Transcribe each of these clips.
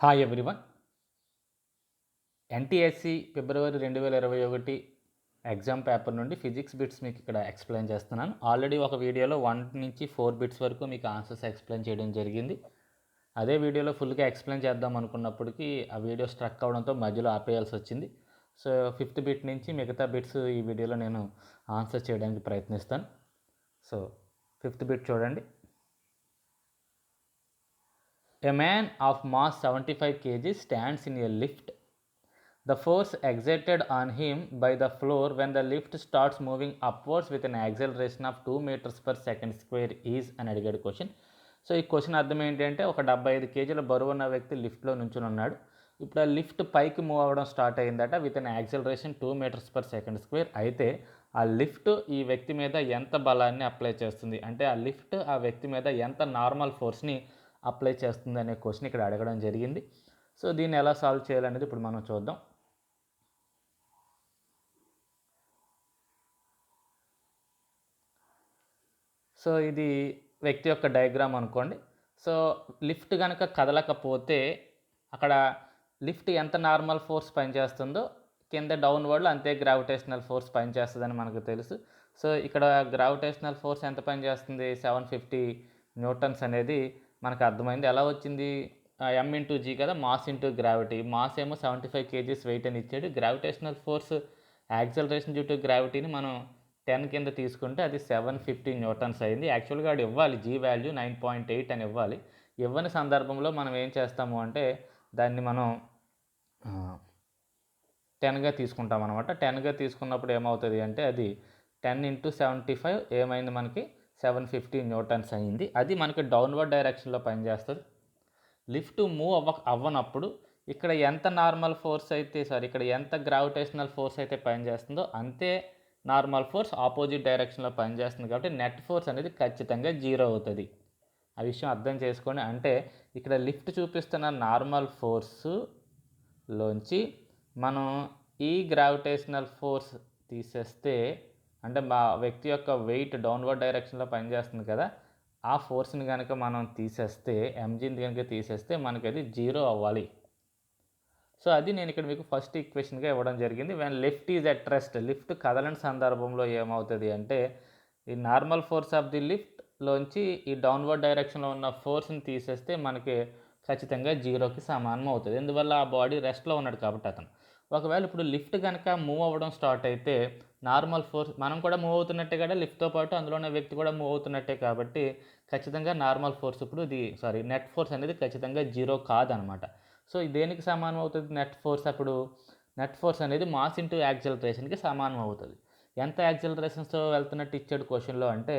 Hi everyone. NTSC ఫిబ్రవరి 2021 exam paper నుండి physics bits మీకు ఇక్కడ ఎక్స్ప్లెయిన్ చేస్తున్నాను. ఆల్రెడీ ఒక వీడియోలో 1 నుంచి 4 బిట్స్ వరకు మీకు ఆన్సర్స్ ఎక్స్ప్లెయిన్ చేయడం జరిగింది. అదే వీడియోలో ఫుల్గా ఎక్స్ప్లెయిన్ చేద్దాం అనుకున్నప్పటికీ ఆ వీడియో స్ట్రక్ అవడంతో మధ్యలో ఆపేయాల్సి వచ్చింది. సో 5th బిట్ నుంచి మిగతా బిట్స్ ఈ వీడియోలో నేను ఆన్సర్ చేయడానికి ప్రయత్నిస్తాను. సో 5th బిట్ చూడండి. A man of mass 75 kg stands in a lift. The force exerted on him by the floor when the lift starts moving upwards with an acceleration of 2 meters per second square is అని అడిగాడు question. So ఈ question అర్థం ఏంటంటే ఒక 75 కేజీల బరువు ఉన్న వ్యక్తి లిఫ్ట్లో నుంచుని ఉన్నాడు. ఇప్పుడు ఆ లిఫ్ట్ పైకి మూవ్ అవ్వడం స్టార్ట్ అయిందట with an acceleration 2 meters per second square. అయితే ఆ లిఫ్ట్ ఈ వ్యక్తి మీద ఎంత బలాన్ని అప్లై చేస్తుంది, అంటే ఆ లిఫ్ట్ ఆ వ్యక్తి మీద ఎంత నార్మల్ ఫోర్స్ని అప్లై చేస్తుంది అనే క్వశ్చన్ ఇక్కడ అడగడం జరిగింది. సో దీన్ని ఎలా సాల్వ్ చేయాలనేది ఇప్పుడు మనం చూద్దాం. సో ఇది వ్యక్తి యొక్క డయాగ్రామ్ అనుకోండి. సో లిఫ్ట్ కనుక కదలకపోతే అక్కడ లిఫ్ట్ ఎంత నార్మల్ ఫోర్స్ పనిచేస్తుందో కింద డౌన్వర్డ్లో అంతే గ్రావిటేషనల్ ఫోర్స్ పనిచేస్తుందని మనకు తెలుసు. సో ఇక్కడ గ్రావిటేషనల్ ఫోర్స్ ఎంత పనిచేస్తుంది, 750 న్యూటన్స్ అనేది మనకు అర్థమైంది. ఎలా వచ్చింది, m/g కదా, మాస్ ఇంటూ గ్రావిటీ. మాస్ ఏమో 75 kgs వెయిట్ అని ఇచ్చాడు. Gravitational force acceleration due to గ్రావిటీని మనం 10 కింద తీసుకుంటే అది 750 న్యూటన్స్ అయింది. యాక్చువల్గా అది ఇవ్వాలి, జీ వాల్యూ 9.8 అని ఇవ్వాలి. ఇవ్వని సందర్భంలో మనం ఏం చేస్తాము అంటే దాన్ని మనం 10గా తీసుకుంటాం అనమాట. 10గా తీసుకున్నప్పుడు ఏమవుతుంది అంటే అది 10 × 75 ఏమైంది, మనకి 750 న్యూటన్స్ అయింది. అది మనకి డౌన్వర్డ్ డైరెక్షన్లో పనిచేస్తుంది. లిఫ్ట్ మూవ్ అవ్వనప్పుడు ఇక్కడ ఎంత నార్మల్ ఫోర్స్ అయితే ఇక్కడ ఎంత గ్రావిటేషనల్ ఫోర్స్ అయితే పనిచేస్తుందో అంతే నార్మల్ ఫోర్స్ ఆపోజిట్ డైరెక్షన్లో పనిచేస్తుంది. కాబట్టి నెట్ ఫోర్స్ అనేది ఖచ్చితంగా 0 అవుతుంది. ఆ విషయం అర్థం చేసుకోండి. అంటే ఇక్కడ లిఫ్ట్ చూపిస్తున్న నార్మల్ ఫోర్స్లోంచి మనం ఈ గ్రావిటేషనల్ ఫోర్స్ తీసేస్తే, అంటే మా వ్యక్తి యొక్క వెయిట్ డౌన్వర్డ్ డైరెక్షన్లో పనిచేస్తుంది కదా, ఆ ఫోర్స్ని కనుక మనం తీసేస్తే, ఎంజీని కనుక తీసేస్తే మనకి అది 0 అవ్వాలి. సో అది నేను ఇక్కడ మీకు ఫస్ట్ ఈక్వేషన్గా ఇవ్వడం జరిగింది. When lift is at rest, lift కదలని సందర్భంలో ఏమవుతుంది అంటే ఈ నార్మల్ ఫోర్స్ ఆఫ్ ది లిఫ్ట్లోంచి ఈ డౌన్వర్డ్ డైరెక్షన్లో ఉన్న ఫోర్స్ని తీసేస్తే మనకి ఖచ్చితంగా 0కి సమానం అవుతుంది. ఎందువల్ల ఆ బాడీ రెస్ట్లో ఉన్నాడు కాబట్టి అతను. ఒకవేళ ఇప్పుడు లిఫ్ట్ కనుక మూవ్ అవ్వడం స్టార్ట్ అయితే నార్మల్ ఫోర్స్, మనం కూడా మూవ్ అవుతున్నట్టే కదా లిఫ్ట్తో పాటు అందులో ఉన్న వ్యక్తి కూడా మూవ్ అవుతున్నట్టే, కాబట్టి ఖచ్చితంగా నార్మల్ ఫోర్స్ ఇప్పుడు నెట్ ఫోర్స్ అనేది ఖచ్చితంగా 0 కాదనమాట. సో దేనికి సమానం అవుతుంది నెట్ ఫోర్స్? అప్పుడు నెట్ ఫోర్స్ అనేది మాస్ ఇంటూ యాక్సిలరేషన్కి సమానం అవుతుంది. ఎంత యాక్సిలరేషన్స్తో వెళ్తున్నట్టు ఇచ్చాడు క్వశ్చన్లో అంటే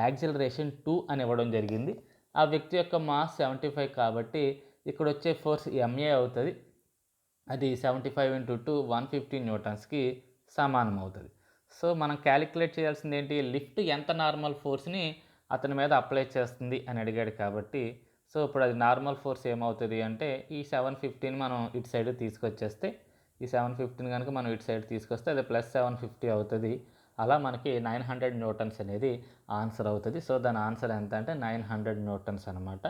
యాక్సిలరేషన్ 2 అని ఇవ్వడం జరిగింది. ఆ వ్యక్తి యొక్క మాస్ 75 కాబట్టి ఇక్కడ వచ్చే ఫోర్స్ ma అవుతుంది. అది 75 × 2 150 న్యూటన్స్కి సమానం అవుతుంది. సో మనం క్యాలిక్యులేట్ చేయాల్సింది ఏంటి, లిఫ్ట్ ఎంత నార్మల్ ఫోర్స్ని అతని మీద అప్లై చేస్తుంది అని అడిగాడు కాబట్టి, సో ఇప్పుడు అది నార్మల్ ఫోర్స్ ఏమవుతుంది అంటే ఈ 750ని మనం ఇటు సైడ్ తీసుకొచ్చేస్తే, ఈ 750ని కనుక మనం ఇటు సైడ్ తీసుకొస్తే అది +750 అవుతుంది. అలా మనకి 900 న్యూటన్స్ అనేది ఆన్సర్ అవుతుంది. సో దాని ఆన్సర్ ఎంత అంటే 900 న్యూటన్స్ అనమాట.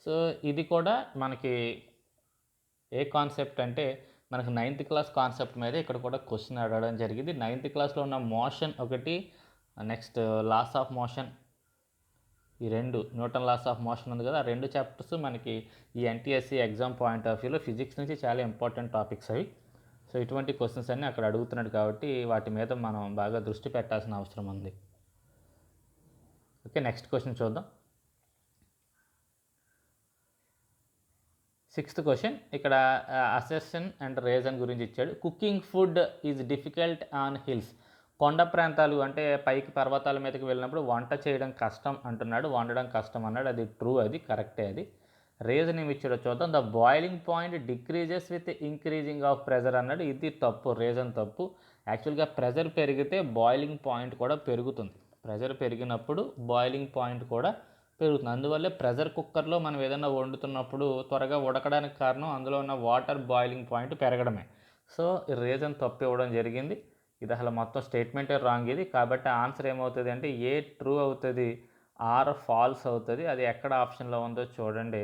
సో ఇది కూడా మనకి ఏ కాన్సెప్ట్ అంటే మనకు 9th క్లాస్ కాన్సెప్ట్ మీద ఇక్కడ కూడా క్వశ్చన్ అడగడం జరిగింది. 9th క్లాస్లో ఉన్న మోషన్ ఒకటి, నెక్స్ట్ లాస్ ఆఫ్ మోషన్, ఈ 2 న్యూటన్ లాస్ ఆఫ్ మోషన్ ఉంది కదా, ఆ 2 చాప్టర్స్ మనకి ఈ ఎన్టీఎస్సీ ఎగ్జామ్ పాయింట్ ఆఫ్ వ్యూలో ఫిజిక్స్ నుంచి చాలా ఇంపార్టెంట్ టాపిక్స్ అవి. సో ఇటువంటి క్వశ్చన్స్ అన్నీ అక్కడ అడుగుతున్నాడు కాబట్టి వాటి మీద మనం బాగా దృష్టి పెట్టాల్సిన అవసరం ఉంది. ఓకే, నెక్స్ట్ క్వశ్చన్ చూద్దాం. 6th క్వశ్చన్ ఇక్కడ అసెర్షన్ అండ్ రీజన్ గురించి ఇచ్చాడు. Cooking food is difficult on hills. కొండ ప్రాంతాలు అంటే పైకి పర్వతాల మీదకి వెళ్ళినప్పుడు వంట చేయడం కష్టం అంటున్నాడు, వండడం కష్టం అన్నాడు. అది ట్రూ, అది కరెక్టే. అది రీజన్ ఏమి ఇచ్చాడో చూద్దాం. The boiling point decreases with increasing of pressure అన్నాడు. ఇది తప్పు, రీజన్ తప్పు. యాక్చువల్గా ప్రెజర్ పెరిగితే బాయిలింగ్ పాయింట్ కూడా పెరుగుతుంది. ప్రెజర్ పెరిగినప్పుడు బాయిలింగ్ పాయింట్ కూడా పెరుగుతుంది. అందువల్లే ప్రెషర్ కుక్కర్లో మనం ఏదైనా వండుతున్నప్పుడు త్వరగా ఉడకడానికి కారణం అందులో ఉన్న వాటర్ బాయిలింగ్ పాయింట్ పెరగడమే. సో ఈ రీజన్ తప్పు ఇవ్వడం జరిగింది. ఇది అసలు మొత్తం స్టేట్మెంటే రాంగ్ ఇది. కాబట్టి ఆన్సర్ ఏమవుతుంది అంటే ఏ ట్రూ అవుతుంది, ఆర్ ఫాల్స్ అవుతుంది. అది ఎక్కడ ఆప్షన్లో ఉందో చూడండి.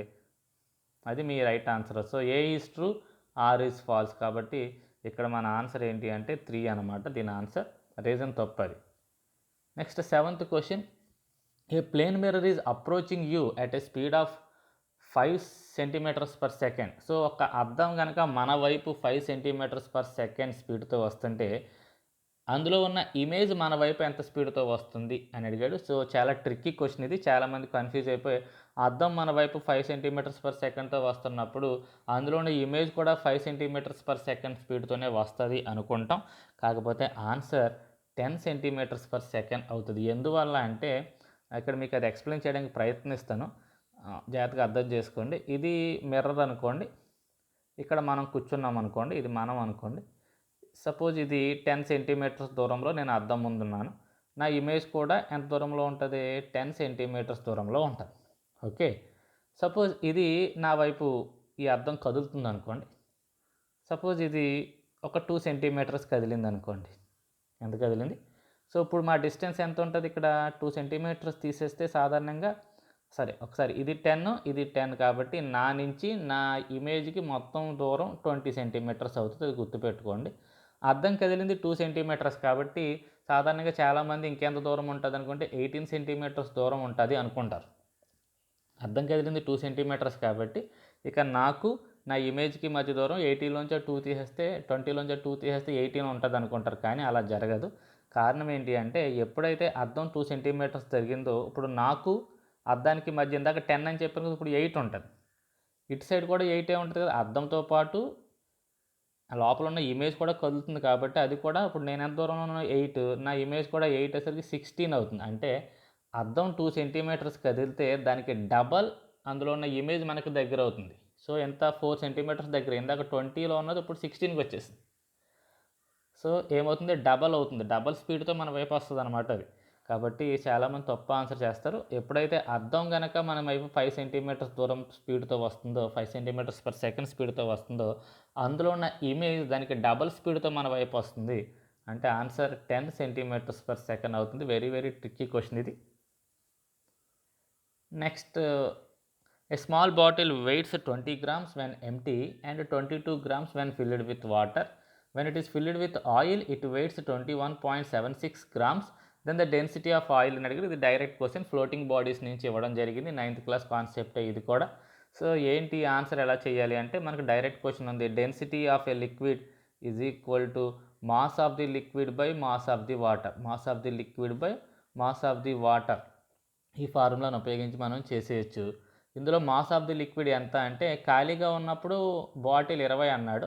అది మీ right answer. So A is true, R is false. కాబట్టి ఇక్కడ మన ఆన్సర్ ఏంటి అంటే 3 అనమాట. దీని ఆన్సర్ రీజన్ తప్పది. Next 7th question. A plane mirror is approaching you at a speed of 5 centimeters per second. So ఒక అద్దం కనుక మన వైపు 5 సెంటీమీటర్స్ పర్ సెకండ్ స్పీడ్తో వస్తుంటే అందులో ఉన్న ఇమేజ్ మన వైపు ఎంత స్పీడ్తో వస్తుంది అని అడిగాడు. సో చాలా ట్రిక్కీ క్వశ్చన్ ఇది. చాలామంది కన్ఫ్యూజ్ అయిపోయి అద్దం మన వైపు 5 సెంటీమీటర్స్ పర్ సెకండ్తో వస్తున్నప్పుడు అందులో ఉన్న ఇమేజ్ కూడా 5 సెంటీమీటర్స్ పర్ సెకండ్ స్పీడ్తోనే వస్తుంది అనుకుంటాం. కాకపోతే ఆన్సర్ 10 సెంటీమీటర్స్ పర్ సెకండ్ అవుతుంది. ఎందువల్ల అంటే ఇక్కడ మీకు అది ఎక్స్ప్లెయిన్ చేయడానికి ప్రయత్నిస్తాను, జాగ్రత్తగా అర్థం చేసుకోండి. ఇది మిర్రర్ అనుకోండి, ఇక్కడ మనం కూర్చున్నాం అనుకోండి, ఇది మనం అనుకోండి. సపోజ్ ఇది 10 సెంటీమీటర్స్ దూరంలో నేను అద్దం ముందున్నాను. నా ఇమేజ్ కూడా ఎంత దూరంలో ఉంటుంది, 10 సెంటీమీటర్స్ దూరంలో ఉంటుంది. ఓకే, సపోజ్ ఇది నా వైపు ఈ అద్దం కదులుతుంది అనుకోండి. సపోజ్ ఇది ఒక 2 సెంటీమీటర్స్ కదిలింది అనుకోండి. ఎంత కదిలింది? సో ఇప్పుడు మా డిస్టెన్స్ ఎంత ఉంటుంది, ఇక్కడ 2 సెంటీమీటర్స్ తీసేస్తే సాధారణంగా సరే ఒకసారి ఇది 10, ఇది 10 కాబట్టి నా నుంచి నా ఇమేజ్కి మొత్తం దూరం 20 సెంటీమీటర్స్ అవుతుంది. అది గుర్తుపెట్టుకోండి. అద్దం కదిలింది 2 సెంటీమీటర్స్ కాబట్టి సాధారణంగా చాలామంది ఇంకెంత దూరం ఉంటుంది అనుకుంటే 18 సెంటీమీటర్స్ దూరం ఉంటుంది అనుకుంటారు. అద్దం కదిలింది 2 సెంటీమీటర్స్ కాబట్టి ఇక నాకు నా ఇమేజ్కి మధ్య దూరం 18లోంచి 2 తీసేస్తే 20లోంచి 2 తీసేస్తే 18 ఉంటుంది అనుకుంటారు. కానీ అలా జరగదు. కారణం ఏంటి అంటే ఎప్పుడైతే అద్దం 2 సెంటీమీటర్స్ జరిగిందో ఇప్పుడు నాకు అద్దానికి మధ్య ఇందాక 10 అని చెప్పాను కదా, ఇప్పుడు 8 ఉంటుంది. ఇటు సైడ్ కూడా 8 ఉంటుంది కదా. అద్దంతో పాటు లోపల ఉన్న ఇమేజ్ కూడా కదులుతుంది కాబట్టి అది కూడా ఇప్పుడు నేను ఎంత దూరంలో ఉన్న 8, నా ఇమేజ్ కూడా 8 అయ్యేసరికి 16 అవుతుంది. అంటే అద్దం 2 సెంటీమీటర్స్ కదిలితే దానికి డబల్ అందులో ఉన్న ఇమేజ్ మనకు దగ్గర అవుతుంది. సో ఎంత 4 సెంటీమీటర్స్ దగ్గర. ఇందాక 20లో ఉన్నది ఇప్పుడు 16కి వచ్చేసింది. సో ఏమవుతుంది, డబల్ అవుతుంది. డబల్ స్పీడ్తో మన వైపు వస్తుంది అనమాట అది. కాబట్టి చాలామంది తప్పు ఆన్సర్ చేస్తారు. ఎప్పుడైతే అద్దం కనుక మన వైపు 5 సెంటీమీటర్స్ దూరం స్పీడ్తో వస్తుందో, 5 సెంటీమీటర్స్ పర్ సెకండ్ స్పీడ్తో వస్తుందో అందులో ఉన్న ఇమేజ్ దానికి డబల్ స్పీడ్తో మన వైపు వస్తుంది. అంటే ఆన్సర్ 10 సెంటీమీటర్స్ పర్ సెకండ్ అవుతుంది. వెరీ వెరీ ట్రిక్కీ క్వశ్చన్ ఇది. Next, a small bottle weights 20 grams when empty and 22 grams when filled with water. When it is filled with oil, it weighs 21.76 grams. Then the density of oil అని అడిగి, ఇది direct question, floating bodies నుంచి ఇవ్వడం జరిగింది. 9th class concept ఇది కూడా. So ఏంటి answer ఎలా చేయాలి అంటే మనకు డైరెక్ట్ క్వశ్చన్ ఉంది. Density of a liquid is equal to mass of the liquid by mass of the water. Mass of the liquid by mass of the water. ఈ ఫార్ములాను ఉపయోగించి మనం చేసేయచ్చు. ఇందులో మాస్ ఆఫ్ ది లిక్విడ్ ఎంత అంటే ఖాళీగా ఉన్నప్పుడు బాటిల్ 20 అన్నాడు,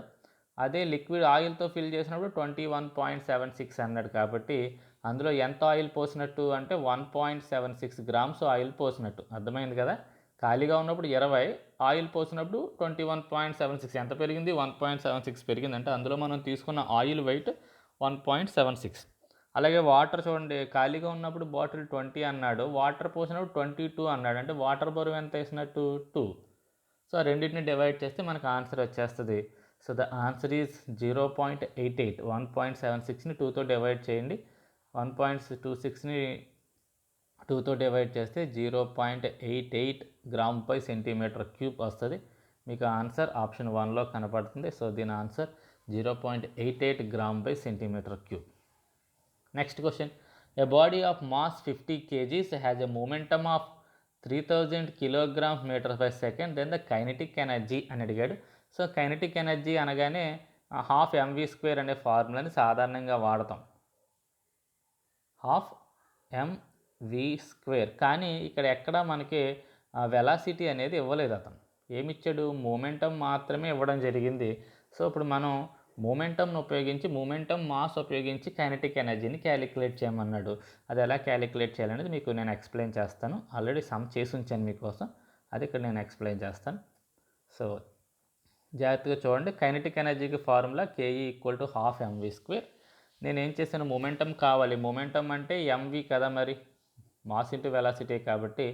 అదే లిక్విడ్ ఆయిల్తో ఫిల్ చేసినప్పుడు 21.76 అన్నాడు. కాబట్టి అందులో ఎంత ఆయిల్ పోసినట్టు అంటే 1.76 grams ఆయిల్ పోసినట్టు. అర్థమైంది కదా. ఖాళీగా ఉన్నప్పుడు 20, ఆయిల్ పోసినప్పుడు 21.76. ఎంత పెరిగింది, 1.76 పెరిగిందంటే అందులో మనం తీసుకున్న ఆయిల్ వెయిట్ 1.76. అలాగే వాటర్ చూడండి, ఖాళీగా ఉన్నప్పుడు బాటిల్ 20 అన్నాడు, వాటర్ పోసినప్పుడు 22 అన్నాడు. అంటే వాటర్ బరువు ఎంత వేసినట్టు 2. సో రెండింటిని డివైడ్ చేస్తే మనకు ఆన్సర్ వచ్చేస్తుంది. So the answer is 0.88. 1.76ని 2తో డివైడ్ చేయండి, 1.26ని 2తో డివైడ్ చేస్తే 0.88 g/cm³ వస్తుంది. మీకు ఆన్సర్ ఆప్షన్ 1లో కనపడుతుంది. సో దీని answer 0.88 g/cm³. Next question. A body of mass 50 kgs has a momentum of 3000 kg/m/s. Then the kinetic energy అని అడిగాడు. సో కైనెటిక్ ఎనర్జీ అనగానే 12mv² అనే ఫార్ములాని సాధారణంగా వాడతాం. 12mv². కానీ ఇక్కడ ఎక్కడ మనకి వెలాసిటీ అనేది ఇవ్వలేదు. అతను ఏమిచ్చాడు, మూమెంటమ్ మాత్రమే ఇవ్వడం జరిగింది. సో ఇప్పుడు మనం మూమెంటమ్ను ఉపయోగించి, మూమెంటమ్ మాస్ ఉపయోగించి కైనెటిక్ ఎనర్జీని క్యాలిక్యులేట్ చేయమన్నాడు. అది ఎలా క్యాలిక్యులేట్ చేయాలనేది మీకు నేను ఎక్స్ప్లెయిన్ చేస్తాను. ఆల్రెడీ సమ్ చేసి ఉంచాను మీకోసం, అది ఇక్కడ నేను ఎక్స్ప్లెయిన్ చేస్తాను. సో జాగ్రత్తగా చూడండి. కైనెటిక్ ఎనర్జీకి ఫార్ములా KE = 12mv². నేను ఏం చేశాను, మూమెంటమ్ కావాలి. మూమెంటమ్ అంటే mv కదా, మరి మాస్ ఇంటూ వెలాసిటీ కాబట్టి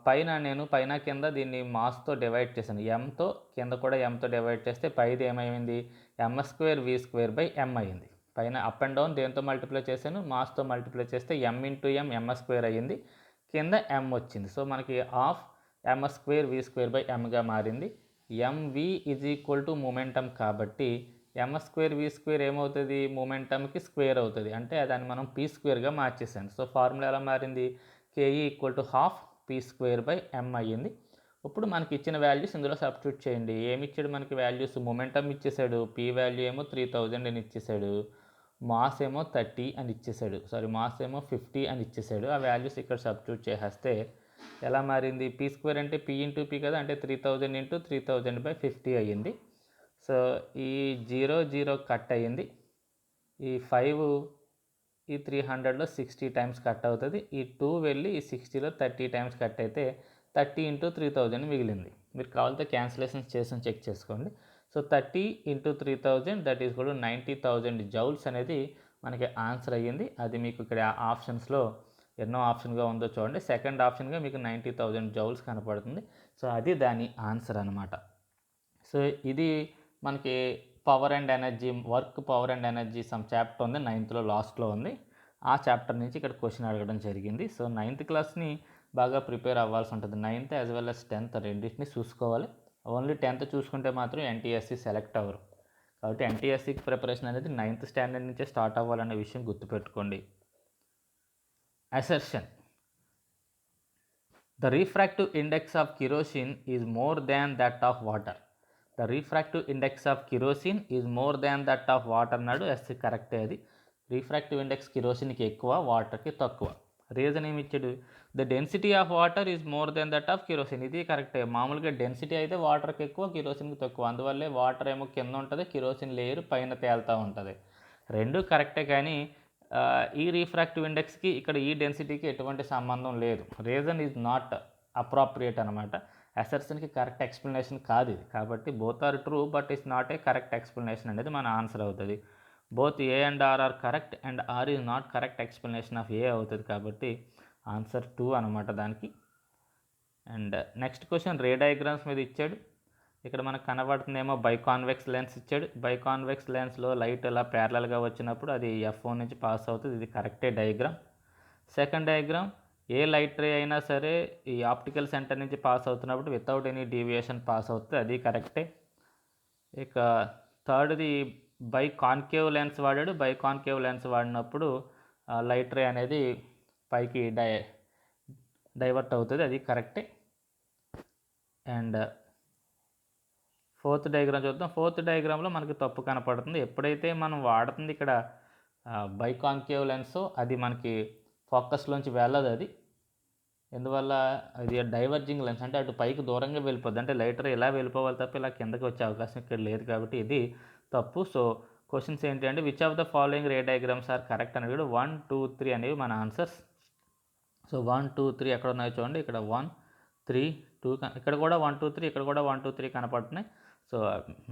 పైన కింద దీన్ని మాస్తో డివైడ్ చేశాను. mతో కింద కూడా mతో డివైడ్ చేస్తే పైది ఏమైంది, m²v²/m అయ్యింది. పైన అప్ అండ్ డౌన్ దేంతో మల్టిప్లై చేశాను, మాస్తో మల్టిప్లై చేస్తే m × m m² అయ్యింది, కింద m వచ్చింది. సో మనకి m²v²/mగా మారింది. mv is equal to momentum కాబట్టి m²v² ఏమవుతుంది, మొమెంటంకి స్క్వేర్ అవుతుంది, అంటే దాన్ని మనం p²గా మార్చేసాను. సో ఫార్ములా ఎలా మారింది, ke = 12 p²/m అయ్యింది. ఇప్పుడు మనకి ఇచ్చిన వాల్యూస్ ఇందులో సబ్స్టిట్యూట్ చేయండి. ఏమి ఇచ్చాడు మనకి వాల్యూస్, మొమెంటం ఇచ్చేసాడు, p వాల్యూ ఏమో 3000 అని ఇచ్చేసాడు, మాస్ ఏమో 30 అని ఇచ్చేసాడు, మాస్ ఏమో 50 అని ఇచ్చేసాడు. ఆ వాల్యూస్ ఇక్కడ సబ్స్టిట్యూట్ చేసేస్తే ఎలా మారింది, p² అంటే p ఇంటూ p కదా, అంటే 3000 ఇంటూ 3000/50 అయ్యింది. సో ఈ 0 కట్ అయ్యింది, ఈ 5 ఈ 300లో 60 టైమ్స్ కట్ అవుతుంది, ఈ 2 వెళ్ళి ఈ 60లో 30 టైమ్స్ కట్ అయితే 30 ఇంటూ 3000 మిగిలింది. మీరు కావాలంటే క్యాన్సిలేషన్స్ చేసి చెక్ చేసుకోండి. సో 30 ఇంటూ 3000 దట్ ఈస్ కూడా 90,000 జౌల్స్ అనేది మనకి ఆన్సర్ అయ్యింది. అది మీకు ఇక్కడ ఆప్షన్స్లో ఎన్నో ఆప్షన్గా ఉందో చూడండి. సెకండ్ ఆప్షన్గా మీకు 90,000 జౌల్స్ కనపడుతుంది. సో అది దాని ఆన్సర్ అనమాట. సో ఇది మనకి power and energy, work, power and energy some chapter ఉంది, 9th లాస్ట్లో ఉంది. ఆ చాప్టర్ నుంచి ఇక్కడ క్వశ్చన్ అడగడం జరిగింది. సో 9th క్లాస్ని బాగా ప్రిపేర్ అవ్వాల్సి ఉంటుంది. 9th as well as 10th రెండింటిని చూసుకోవాలి. ఓన్లీ 10th చూసుకుంటే మాత్రం ఎన్టీఎస్సీ సెలెక్ట్ అవ్వరు. కాబట్టి ఎన్టీఎస్సీకి ప్రిపరేషన్ అనేది 9th స్టాండర్డ్ నుంచే స్టార్ట్ అవ్వాలనే విషయం గుర్తుపెట్టుకోండి. Assertion: The refractive index of kerosene is more than that of water. The refractive index of kerosene is more than that of water అన్నాడు. ఎస్ కరెక్టే. అది రిఫ్రాక్టివ్ ఇండెక్స్ కిరోసిన్కి ఎక్కువ, వాటర్కి తక్కువ. రీజన్ ఏమి ఇచ్చాడు, the density of water is more than that of kerosene. ఇది కరెక్టే. మామూలుగా డెన్సిటీ అయితే వాటర్కి ఎక్కువ, కిరోసిన్కి తక్కువ. అందువల్లే వాటర్ ఏమో కింద ఉంటుంది, కిరోసిన్ లేయర్ పైన తేలుతూ ఉంటుంది. రెండు కరెక్టే, కానీ ఈ రిఫ్రాక్టివ్ ఇండెక్స్కి ఇక్కడ ఈ డెన్సిటీకి ఎటువంటి సంబంధం లేదు. రీజన్ ఈజ్ నాట్ అప్రాప్రియేట్ అనమాట. అసర్షన్కి కరెక్ట్ ఎక్స్ప్లెనేషన్ కాదు ఇది. కాబట్టి both are true but is not a correct explanation అనేది మన ఆన్సర్ అవుతుంది. Both A and R are correct and R is not correct explanation of A అవుతుంది. కాబట్టి ఆన్సర్ 2 అనమాట దానికి. And next question ray diagrams మీద ఇచ్చాడు. ఇక్కడ మనకు కనబడుతుందేమో బైకాన్వెక్స్ లెన్స్ ఇచ్చాడు. బైకాన్వెక్స్ లెన్స్లో లైట్ ఇలా ప్యారలల్గా వచ్చినప్పుడు అది F1 నుంచి పాస్ అవుతుంది. ఇది కరెక్టే డయాగ్రామ్. సెకండ్ డయాగ్రామ్, ఏ లైట్ రే అయినా సరే ఈ ఆప్టికల్ సెంటర్ నుంచి పాస్ అవుతున్నప్పుడు వితౌట్ ఎనీ డీవియేషన్ పాస్ అవుతుంది. అది కరెక్టే. ఇక థర్డ్ది కాన్కేవ్ లెన్స్ వాడాడు. కాన్కేవ్ లెన్స్ వాడినప్పుడు లైట్ రే అనేది పైకి డైవర్ట్ అవుతుంది. అది కరెక్టే. అండ్ ఫోర్త్ డయాగ్రామ్ చూద్దాం. ఫోర్త్ డయాగ్రామ్లో మనకి తప్పు కనపడుతుంది. ఎప్పుడైతే మనం వాడుతుంది ఇక్కడ బైకాన్కేవ్ లెన్స్, అది మనకి ఫోకస్లోంచి వెళ్ళదు. అది ఎందువల్ల, అది డైవర్జింగ్ లెన్స్, అంటే అటు పైకి దూరంగా వెళ్ళిపోద్ది. అంటే లైట్ రే ఇలా వెళ్ళిపోవాలి తప్ప ఇలా కిందకి వచ్చే అవకాశం ఇక్కడ లేదు. కాబట్టి ఇది తప్పు. సో క్వశ్చన్స్ ఏంటి అంటే which of the following ray diagrams are correct అని కూడా 1, 2, 3 అనేవి మన ఆన్సర్స్. సో 1, 2, 3 ఎక్కడ ఉన్నాయో చూడండి. ఇక్కడ 1, 3, 2, ఇక్కడ కూడా 1, 2, 3, ఇక్కడ కూడా 1, 2, 3 కనపడుతున్నాయి. సో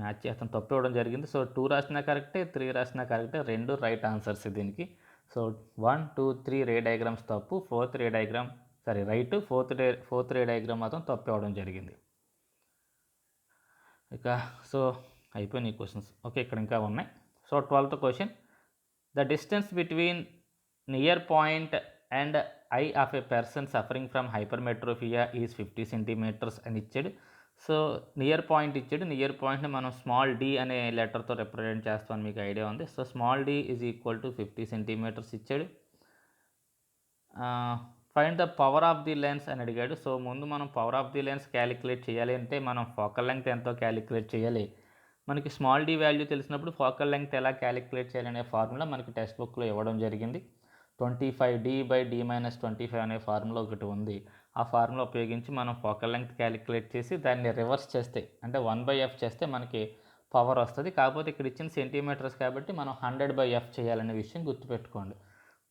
మ్యాచ్ చేస్తాం, తప్పు ఇవ్వడం జరిగింది. సో 2 రాసినా కరెక్టే, 3 రాసినా కరెక్టే, రెండు రైట్ ఆన్సర్స్ దీనికి. సో 1, 2, 3 రే డయాగ్రామ్స్ తప్పు, ఫోర్త్ రే డయాగ్రామ్ రైట్, ఫోర్త్ రే డయాగ్రామ్ మాత్రం తప్పు ఇవ్వడం జరిగింది. ఇక సో అయిపోయినాయి క్వశ్చన్స్. ఓకే, ఇక్కడ ఇంకా ఉన్నాయి. So 12th question, the distance between near point and eye of a person suffering from hypermetropia is 50 centimeters అని ఇచ్చాడు. సో నియర్ పాయింట్ ఇచ్చాడు. నియర్ పాయింట్ని మనం స్మాల్ d అనే లెటర్తో రిప్రజెంట్ చేస్తామని మీకు ఐడియా ఉంది. So small d is equal to 50 centimeters ఇచ్చాడు. Find the power of the lens అని అడిగాడు. సో ముందు మనం power of the lens calculate చేయాలి అంటే మనం ఫోకల్ లెంగ్త్ ఎంతో క్యాలిక్యులేట్ చేయాలి. మనకి స్మాల్ d వాల్యూ తెలిసినప్పుడు ఫోకల్ లెంగ్త్ ఎలా క్యాలిక్యులేట్ చేయాలనే ఫార్ములా మనకి టెక్స్ట్ బుక్లో ఇవ్వడం జరిగింది. 25d/d-25 అనే ఫార్ములా ఒకటి ఉంది. ఆ ఫార్ములా ఉపయోగించి మనం ఫోకల్ లెంగ్త్ క్యాలిక్యులేట్ చేసి దాన్ని రివర్స్ చేస్తే, అంటే 1/f చేస్తే మనకి పవర్ వస్తుంది. కాకపోతే ఇక్కడ ఇచ్చిన సెంటీమీటర్స్ కాబట్టి మనం 100/f చేయాలనే విషయం గుర్తుపెట్టుకోండి.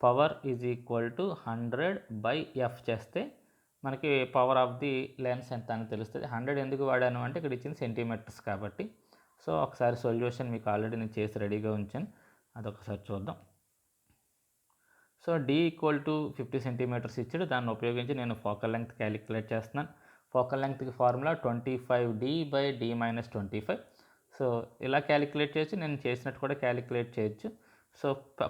Power is equal to 100/f చేస్తే మనకి పవర్ ఆఫ్ ది లెన్స్ ఎంత అని తెలుస్తుంది. 100 ఎందుకు వాడాను అంటే ఇక్కడ ఇచ్చిన సెంటీమీటర్స్ కాబట్టి. సో ఒకసారి సొల్యూషన్ మీకు ఆల్రెడీ నేను చేసి రెడీగా ఉంచాను, అదొకసారి చూద్దాం. So d equal to 50 centimeters ఇచ్చాడు. దాన్ని ఉపయోగించి నేను ఫోకల్ లెంగ్త్ క్యాలిక్యులేట్ చేస్తున్నాను. ఫోకల్ లెంగ్త్కి ఫార్ములా 25d/d-25. సో ఇలా క్యాలిక్యులేట్ చేసి నేను చేసినట్టు కూడా క్యాలిక్యులేట్ చేయొచ్చు. సో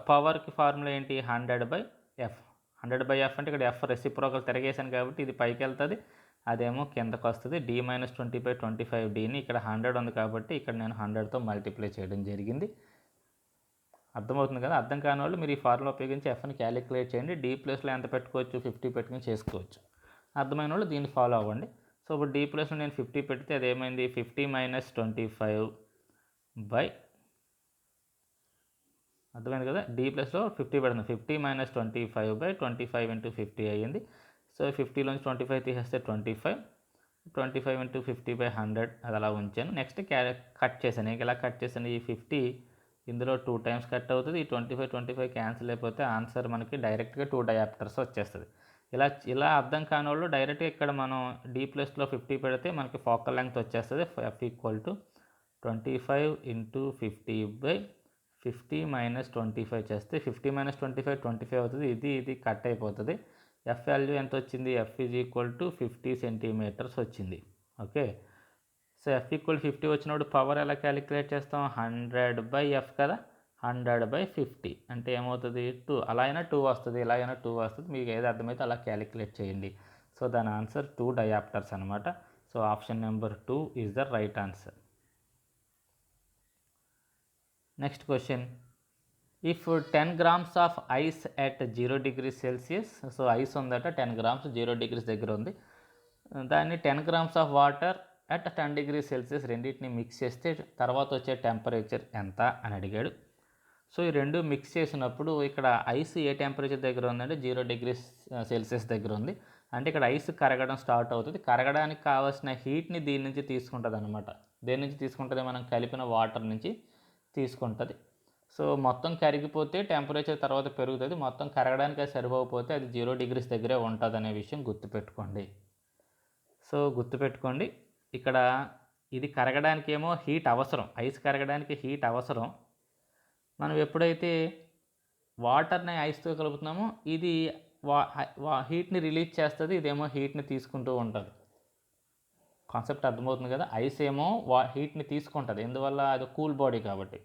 పవర్కి ఫార్ములా ఏంటి, 100/f. 100/f అంటే ఇక్కడ f రెసిప్రోకల్ తిరగేసాను కాబట్టి ఇది పైకి వెళ్తుంది, అదేమో కిందకు వస్తుంది. d - 20/25dని ఇక్కడ 100 ఉంది కాబట్టి ఇక్కడ నేను 100తో మల్టిప్లై చేయడం జరిగింది. అర్థమవుతుంది కదా? అర్థం కాని వాళ్ళు మీరు ఈ ఫార్ములా ఉపయోగించి ఎఫ్ని క్యాలిక్యులేట్ చేయండి. d ప్లేస్లో ఎంత పెట్టుకోవచ్చు, 50 పెట్టుకుని చేసుకోవచ్చు. అర్థమైన వాళ్ళు దీన్ని ఫాలో అవ్వండి. సో ఇప్పుడు d ప్లేస్లో నేను 50 పెడితే అది ఏమైంది, 50 - 25 బై, అర్థమైంది కదా? d ప్లస్లో 50 పెడుతుంది, 50 - 25/25 × 50 అయ్యింది. సో 50లోంచి 25 తీసేస్తే 25, 25 × 50/100 అది అలా ఉంచాను. నెక్స్ట్ కట్ చేశాను. ఇలా కట్ చేశాను, ఈ 50 ఇందులో 2 టైమ్స్ కట్ అవుతుంది. ఈ 25 క్యాన్సిల్ అయిపోతే ఆన్సర్ మనకి డైరెక్ట్గా 2 డయాప్టర్స్ వచ్చేస్తుంది. ఇలా అర్థం కాని వాళ్ళు డైరెక్ట్గా ఇక్కడ మనం d ప్లస్లో 50 పెడితే మనకి ఫోకల్ లెంగ్త్ వచ్చేస్తుంది. f = 25 × 50/50 - 25 చేస్తే 50 - 25 25 అవుతుంది. ఇది కట్ అయిపోతుంది. ఎఫ్ వాల్యూ ఎంత వచ్చింది, f = 50 సెంటీమీటర్స్ వచ్చింది. ఓకే, సో f = 50 వచ్చినప్పుడు పవర్ ఎలా క్యాలిక్యులేట్ చేస్తాం, 100/f కదా, 100/50 అంటే ఏమవుతుంది, 2. అలా అయినా 2 వస్తుంది, ఇలా అయినా 2 వస్తుంది. మీకు ఏది అర్థమైతే అలా క్యాలిక్యులేట్ చేయండి. సో దాని ఆన్సర్ 2 డయాప్టర్స్ అనమాట. So option number 2 is the right answer. Next question, if 10 grams of ice at 0 degrees Celsius, so ice ఉందట 10 grams 0 degrees దగ్గర ఉంది, దాన్ని 10 grams of water at 10 degrees Celsius రెండింటిని మిక్స్ చేస్తే తర్వాత వచ్చే టెంపరేచర్ ఎంత అని అడిగాడు. సో ఈ రెండు మిక్స్ చేసినప్పుడు ఇక్కడ ఐస్ ఏ టెంపరేచర్ దగ్గర ఉందంటే 0 degrees Celsius దగ్గర ఉంది. అంటే ఇక్కడ ఐస్ కరగడం స్టార్ట్ అవుతుంది. కరగడానికి కావాల్సిన హీట్ని దీని నుంచి తీసుకుంటుంది అనమాట. దేని నుంచి తీసుకుంటుంది, మనం కలిపిన వాటర్ నుంచి తీసుకుంటుంది. సో మొత్తం కరిగిపోతే టెంపరేచర్ తర్వాత పెరుగుతుంది, మొత్తం కరగడానికి అది సరిపోకపోతే అది 0 degrees దగ్గరే ఉంటుంది అనే విషయం గుర్తుపెట్టుకోండి. సో గుర్తుపెట్టుకోండి, ఇక్కడ ఇది కరగడానికి ఏమో హీట్ అవసరం, ఐస్ కరగడానికి హీట్ అవసరం. మనం ఎప్పుడైతే వాటర్ని ఐస్తో కలుపుతున్నామో ఇది హీట్ని రిలీజ్ చేస్తుంది, ఇదేమో హీట్ని తీసుకుంటూ ఉంటుంది. కాన్సెప్ట్ అర్థమవుతుంది కదా? ఐస్ ఏమో హీట్ని తీసుకుంటుంది, ఎందువల్ల అది కూల్ బాడీ కాబట్టి.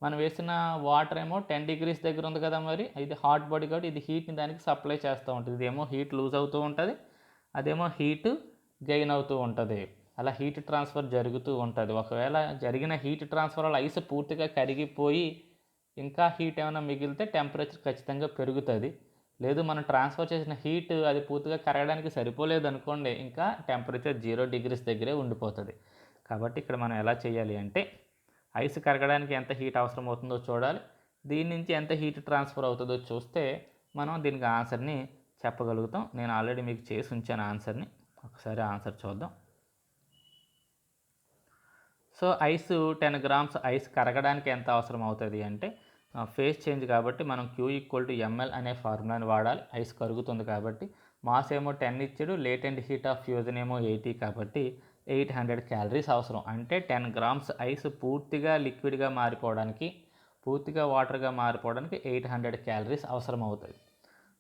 మనం వేసిన వాటర్ ఏమో 10 degrees దగ్గర ఉంది కదా, మరి ఇది హాట్ బాడీ కాబట్టి ఇది హీట్ని దానికి సప్లై చేస్తూ ఉంటుంది. ఇదేమో హీట్ లూజ్ అవుతూ ఉంటుంది, అదేమో హీట్ గెయిన్ అవుతూ ఉంటుంది. అలా హీట్ ట్రాన్స్ఫర్ జరుగుతూ ఉంటుంది. ఒకవేళ జరిగిన హీట్ ట్రాన్స్ఫర్ వల్ల ఐస్ పూర్తిగా కరిగిపోయి ఇంకా హీట్ ఏమైనా మిగిలితే టెంపరేచర్ ఖచ్చితంగా పెరుగుతుంది. లేదు మనం ట్రాన్స్ఫర్ చేసిన హీట్ అది పూర్తిగా కరగడానికి సరిపోలేదు అనుకోండి, ఇంకా టెంపరేచర్ 0 degrees దగ్గరే ఉండిపోతుంది. కాబట్టి ఇక్కడ మనం ఎలా చేయాలి అంటే, ఐస్ కరగడానికి ఎంత హీట్ అవసరం అవుతుందో చూడాలి, దీని నుంచి ఎంత హీట్ ట్రాన్స్ఫర్ అవుతుందో చూస్తే మనం దీనికి ఆన్సర్ని చెప్పగలుగుతాం. నేను ఆల్రెడీ మీకు చేసి ఉంచాను ఆన్సర్ని, ఒకసారి ఆన్సర్ చూద్దాం. సో ఐస్ 10 grams ఐస్ కరగడానికి ఎంత అవసరం అవుతుంది అంటే, ఫేజ్ చేంజ్ కాబట్టి మనం Q = ml అనే ఫార్ములాని వాడాలి. ఐస్ కరుగుతుంది కాబట్టి మాస్ ఏమో 10 ఇచ్చాడు, లేటెంట్ హీట్ ఆఫ్ ఫ్యూజన్ ఏమో 80 కాబట్టి 800 calories అవసరం. అంటే 10 grams ఐస్ పూర్తిగా లిక్విడ్గా మారిపోవడానికి, పూర్తిగా వాటర్గా మారిపోవడానికి 800 calories అవసరం అవుతుంది.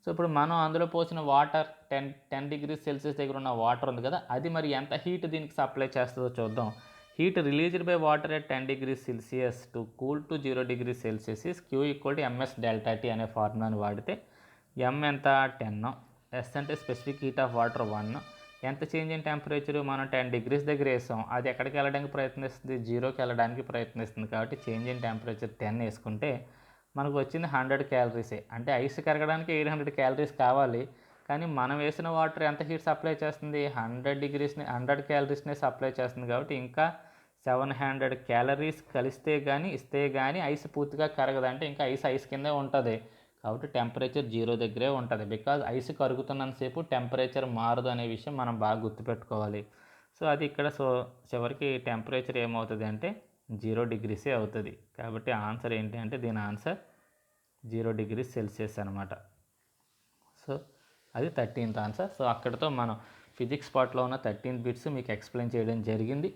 సో ఇప్పుడు మనం అందులో పోసిన వాటర్ 10 degrees Celsius దగ్గర ఉన్న వాటర్ ఉంది కదా, అది మరి ఎంత హీట్ దీనికి సప్లై చేస్తుందో చూద్దాం. Heat released by water at 10 degrees Celsius to cool to 0 degrees Celsius is Q = ms delta T అనే ఫార్ములాని వాడితే m ఎంత 10, s అంటే స్పెసిఫిక్ హీట్ ఆఫ్ వాటర్ 1, ఎంత చేంజ్ ఇన్ టెంపరేచర్ మనం 10 degrees దగ్గర వేసాం, అది ఎక్కడికి వెళ్ళడానికి ప్రయత్నిస్తుంది, 0కి వెళ్ళడానికి ప్రయత్నిస్తుంది. కాబట్టి చేంజ్ ఇన్ టెంపరేచర్ 10 వేసుకుంటే మనకు వచ్చింది 100 calories. అంటే ఐస్ కరగడానికి 800 calories కావాలి, కానీ మనం వేసిన వాటర్ ఎంత హీట్ సప్లై చేస్తుంది, 100 calories సప్లై చేస్తుంది. కాబట్టి ఇంకా 700 calories కలిస్తే కానీ ఇస్తే కానీ ఐస్ పూర్తిగా కరగదంటే ఇంకా ఐస్ కిందే ఉంటుంది. కాబట్టి టెంపరేచర్ 0 దగ్గరే ఉంటుంది. బికాజ్ ఐస్ కరుగుతున్నంతసేపు టెంపరేచర్ మారదు అనే విషయం మనం బాగా గుర్తుపెట్టుకోవాలి. సో అది ఇక్కడ చివరికి టెంపరేచర్ ఏమవుతుంది అంటే 0 degrees అవుతుంది. కాబట్టి ఆన్సర్ ఏంటి అంటే దీని ఆన్సర్ 0 degrees Celsius అనమాట. సో అది 13th ఆన్సర్. సో అక్కడితో మనం ఫిజిక్స్ పార్ట్లో ఉన్న 13 బిట్స్ మీకు ఎక్స్ప్లెయిన్ చేయడం జరిగింది.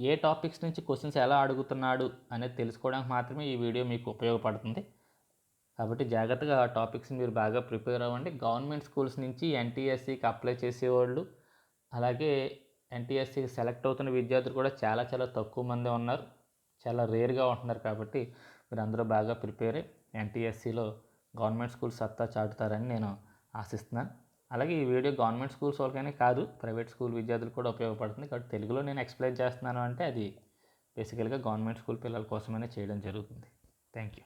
ఏ టాపిక్స్ నుంచి క్వశ్చన్స్ ఎలా అడుగుతున్నాడు అనేది తెలుసుకోవడానికి మాత్రమే ఈ వీడియో మీకు ఉపయోగపడుతుంది. కాబట్టి జాగ్రత్తగా ఆ టాపిక్స్ మీరు బాగా ప్రిపేర్ అవ్వండి. గవర్నమెంట్ స్కూల్స్ నుంచి NTSCకి అప్లై చేసేవాళ్ళు, అలాగే NTSCకి సెలెక్ట్ అవుతున్న విద్యార్థులు కూడా చాలా తక్కువ మంది ఉన్నారు, చాలా రేర్గా ఉంటున్నారు. కాబట్టి మీరు అందరూ బాగా ప్రిపేర్ అయ్యి NTSCలో గవర్నమెంట్ స్కూల్ సత్తా చాటుతారని నేను ఆశిస్తున్నాను. అలాగే ఈ వీడియో గవర్నమెంట్ స్కూల్స్ వాళ్ళకైనా కాదు, ప్రైవేట్ స్కూల్ విద్యార్థులు కూడా ఉపయోగపడుతుంది. కాబట్టి తెలుగులో నేను ఎక్స్ప్లెయిన్ చేస్తున్నాను అంటే అది బేసికల్గా గవర్నమెంట్ స్కూల్ పిల్లల కోసమైనా చేయడం జరుగుతుంది. Thank you.